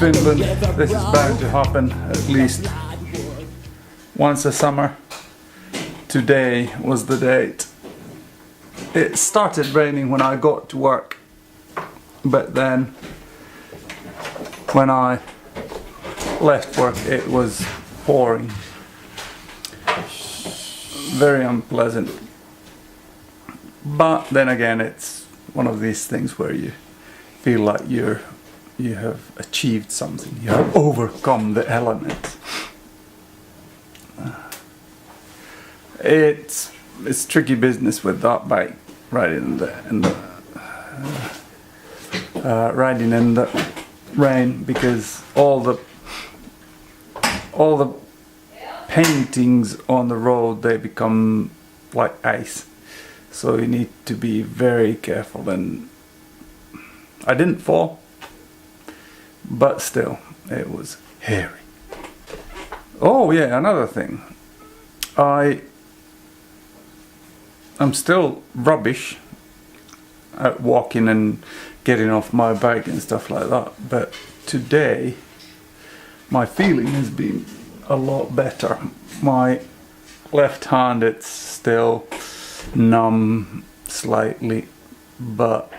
Finland, this is bound to happen at least once a summer. Today was the date. It started raining when I got to work, but then when I left work it was pouring. Very unpleasant. But then again, it's one of these things where you feel like you have achieved something. You have overcome the elements. It's tricky business with that bike riding in the rain, because all the paintings on the road, they become like ice. So you need to be very careful, and I didn't fall, but still, it was hairy. Oh yeah, another thing. I'm still rubbish at walking and getting off my bike and stuff like that, but today my feeling has been a lot better. My left hand, it's still numb slightly, but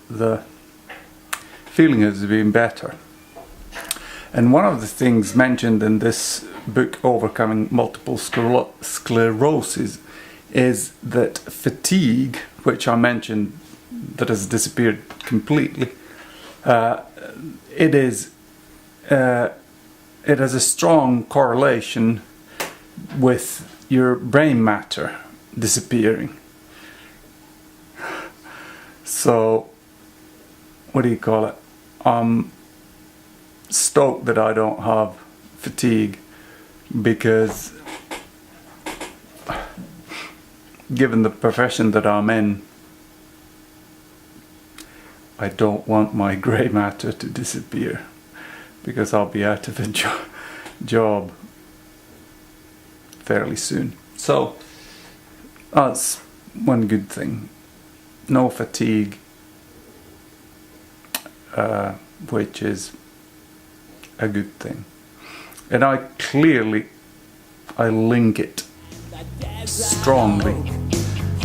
the feeling has been better. And one of the things mentioned in this book, Overcoming Multiple Sclerosis, is that fatigue, which I mentioned that has disappeared completely, it has a strong correlation with your brain matter disappearing. So, what do you call it? I'm stoked that I don't have fatigue, because given the profession that I'm in, I don't want my grey matter to disappear, because I'll be out of a job fairly soon. So that's one good thing. No fatigue, which is a good thing. And I link it strongly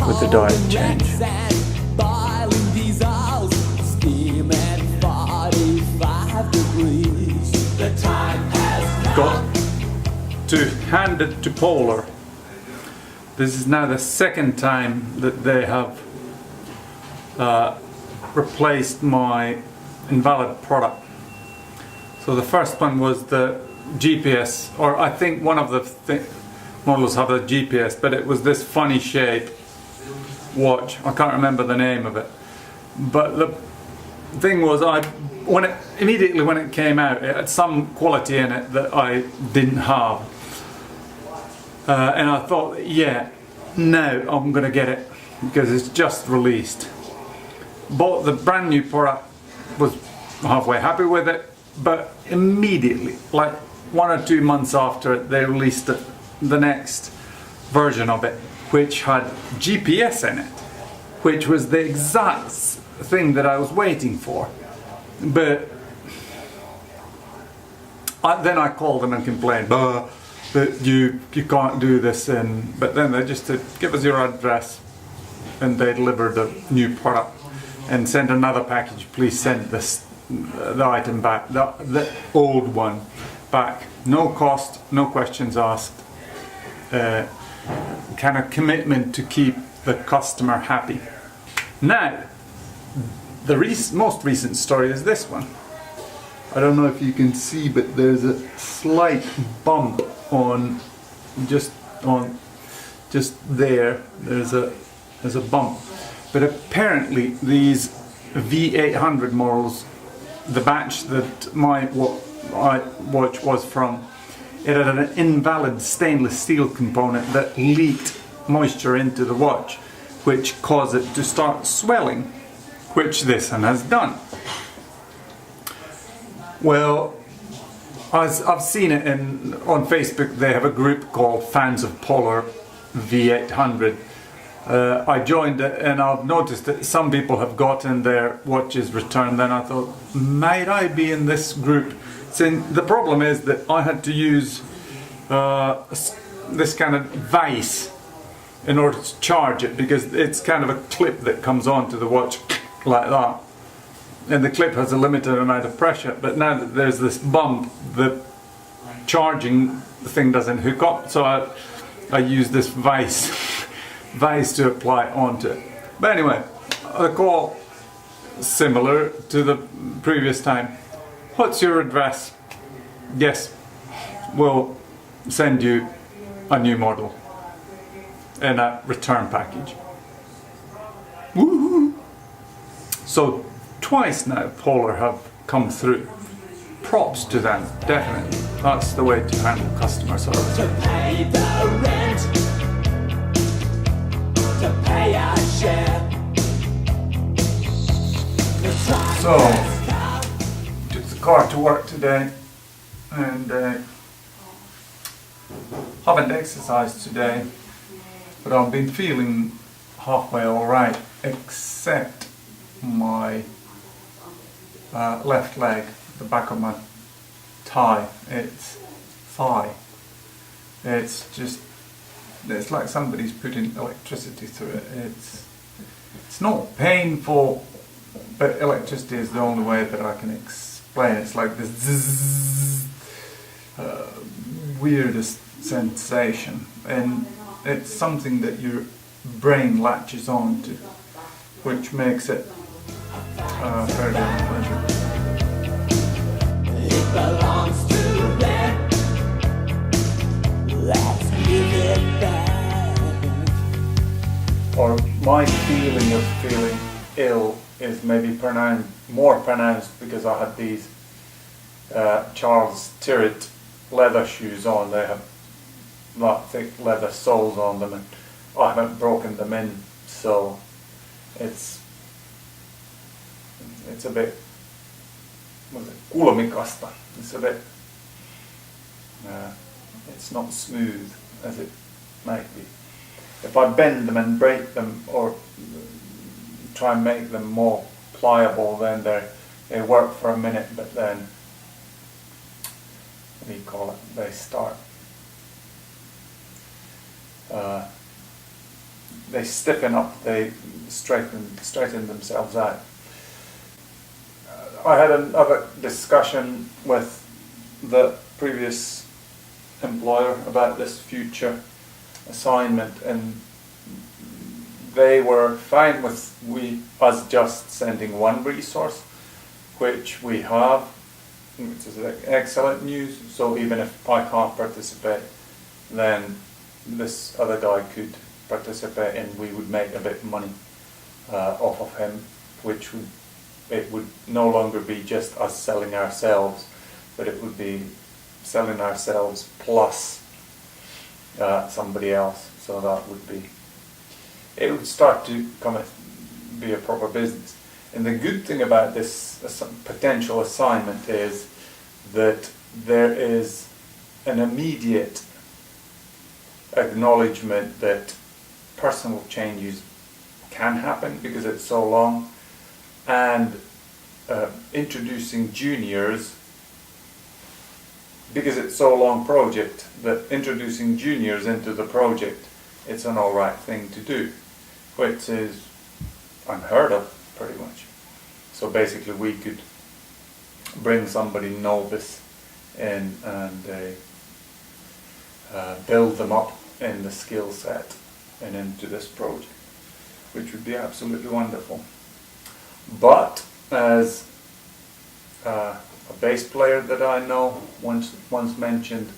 with the diet change. Got to hand it to Polar. This is now the second time that they have replaced my invalid product. So the first one was the GPS, or I think one of the models have a GPS, but it was this funny shape watch. I can't remember the name of it. But the thing was, immediately when it came out, it had some quality in it that I didn't have. And I thought, yeah, no, I'm gonna get it, because it's just released. Bought the brand new product, was halfway happy with it, but immediately, like 1 or 2 months after it, they released the next version of it, which had GPS in it, which was the exact thing that I was waiting for. But then I called them and complained that you can't do this, but then they just said, give us your address, and they delivered the new product and sent another package. Please send the item back, the old one back. No cost, no questions asked. Kind of commitment to keep the customer happy. Now, the most recent story is this one. I don't know if you can see, but there's a slight bump on just there. There's a bump. But apparently these V800 models, the batch that my watch was from, it had an invalid stainless steel component that leaked moisture into the watch, which caused it to start swelling, which this one has done. Well, I've seen it on Facebook. They have a group called Fans of Polar V800. I joined it, and I've noticed that some people have gotten their watches returned. Then I thought, might I be in this group So the problem is that I had to use this kind of vise in order to charge it, because it's kind of a clip that comes onto the watch like that, and the clip has a limited amount of pressure, but now that there's this bump, the charging thing doesn't hook up, so I use this vise to apply onto it. But anyway, the call similar to the previous time. What's your address? Yes, we'll send you a new model in a return package. Woohoo! So twice now Polar have come through. Props to them, definitely. That's the way to handle customer service. To pay the rent, to pay our share. So, took the car to work today, and haven't exercised today, but I've been feeling halfway alright, except my left leg, the back of my thigh, it's thigh. It's like somebody's putting electricity through it. It's not painful, but electricity is the only way that I can explain it. It's like this zzz, weirdest sensation, and it's something that your brain latches on to, which makes it fairly unpleasant. It belongs to them. Let's give it back. Or my feeling of feeling ill is maybe more pronounced because I had these Charles Tyrwhitt leather shoes on. They have not thick leather soles on them, and I haven't broken them in, so it's a bit kulmikasta. It's a bit it's not smooth as it might be. If I bend them and break them or try and make them more pliable, then they work for a minute, but then what do you call it? They start. They stiffen up. They straighten themselves out. I had another discussion with the previous employer about this future assignment, and they were fine with us just sending one resource, which we have, which is excellent news. So even if I can't participate, then this other guy could participate, and we would make a bit of money off of him, which it would no longer be just us selling ourselves, but it would be selling ourselves plus somebody else. So that would be, it would start to be a proper business. And the good thing about this potential assignment is that there is an immediate acknowledgement that personal changes can happen because it's so long, and introducing juniors, because it's so long project, that introducing juniors into the project, it's an alright thing to do, which is unheard of pretty much. So basically we could bring somebody novice in and build them up in the skill set and into this project, which would be absolutely wonderful. But as a bass player that I know once mentioned,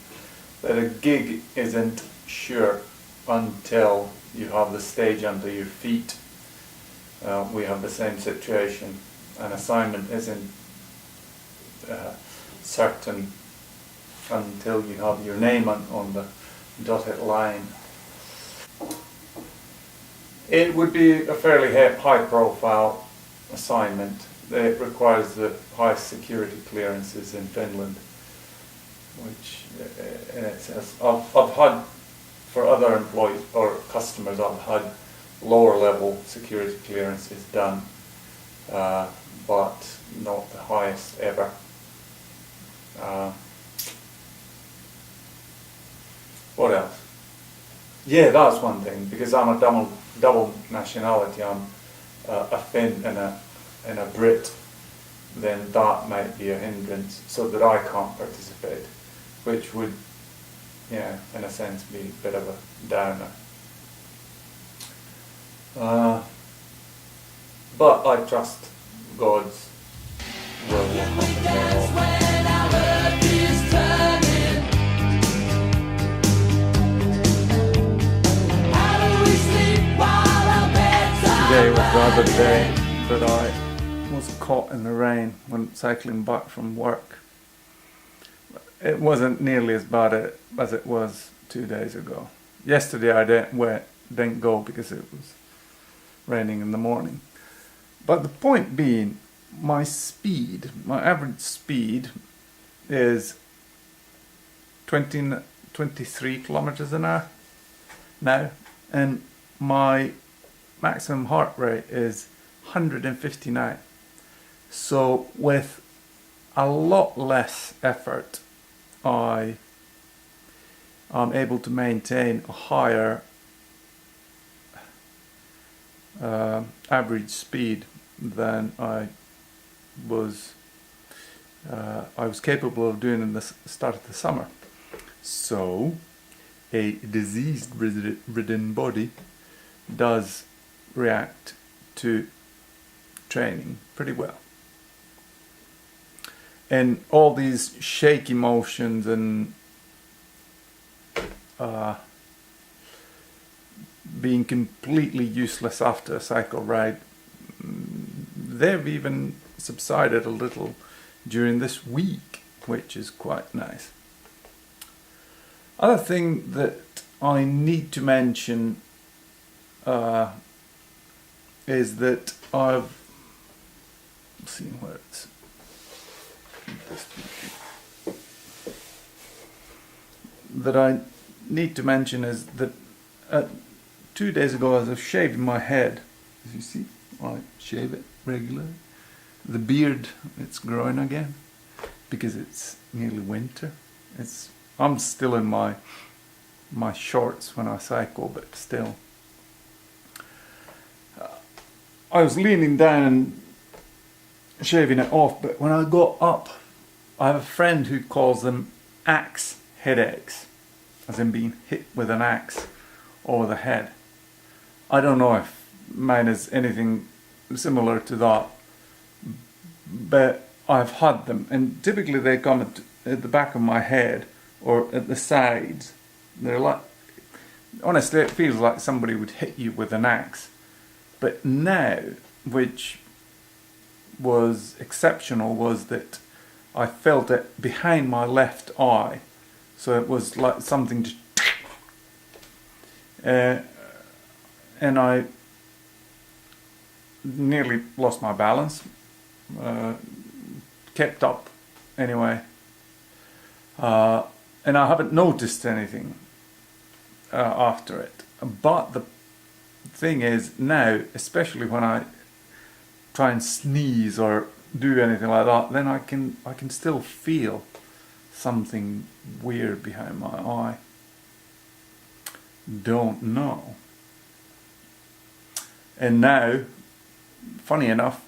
that a gig isn't sure until you have the stage under your feet. We have the same situation. An assignment isn't certain until you have your name on the dotted line. It would be a fairly high profile assignment. It requires the highest security clearances in Finland, which in itself, I've had, for other employees or customers, I've had lower level security clearances done, but not the highest ever. What else? Yeah, that's one thing, because I'm a double nationality. I'm a Finn and a Brit. Then that might be a hindrance, so that I can't participate, which would, yeah, in a sense, be a bit of a downer. But I trust God's will happen. Today was the other day that I was caught in the rain when cycling back from work. It wasn't nearly as bad as it was 2 days ago. Yesterday I didn't go because it was raining in the morning. But the point being, my average speed is 23 kilometers an hour now, and my maximum heart rate is 159. So with a lot less effort, I am able to maintain a higher average speed than I was capable of doing in the start of the summer. So a disease-ridden body does react to training pretty well. And all these shaky motions and being completely useless after a cycle ride, they've even subsided a little during this week, which is quite nice. Other thing that I need to mention is that I've seen where it's that I need to mention is that 2 days ago, as I was shaving my head, as you see, I shave it regularly. The beard, it's growing again because it's nearly winter. I'm still in my shorts when I cycle, but still. I was leaning down and shaving it off, but when I got up, I have a friend who calls them axe headaches, as in being hit with an axe over the head. I don't know if mine is anything similar to that, but I've had them, and typically they come at the back of my head or at the sides. They're like, honestly, it feels like somebody would hit you with an axe. But now, which was exceptional, was that I felt it behind my left eye. So it was like something just... and I nearly lost my balance. Kept up anyway. And I haven't noticed anything after it. But the thing is now, especially when I try and sneeze or do anything like that, then I can still feel something weird behind my eye. Don't know. And now, funny enough,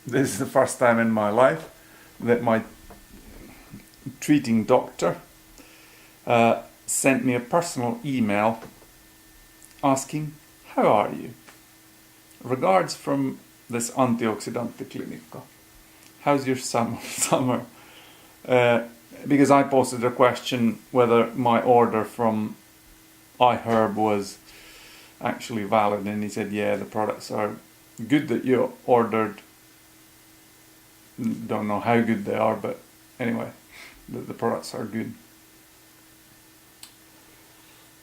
this is the first time in my life that my treating doctor sent me a personal email asking, "How are you? Regards from this Antioxidante Clinico. How's your summer?" Because I posted a question whether my order from iHerb was actually valid, and he said, yeah, the products are good that you ordered. Don't know how good they are, but anyway, the products are good.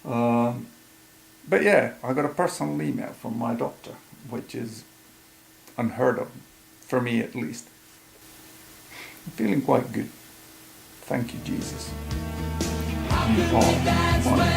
But yeah, I got a personal email from my doctor, which is unheard of, for me at least. I'm feeling quite good. Thank you, Jesus. You are my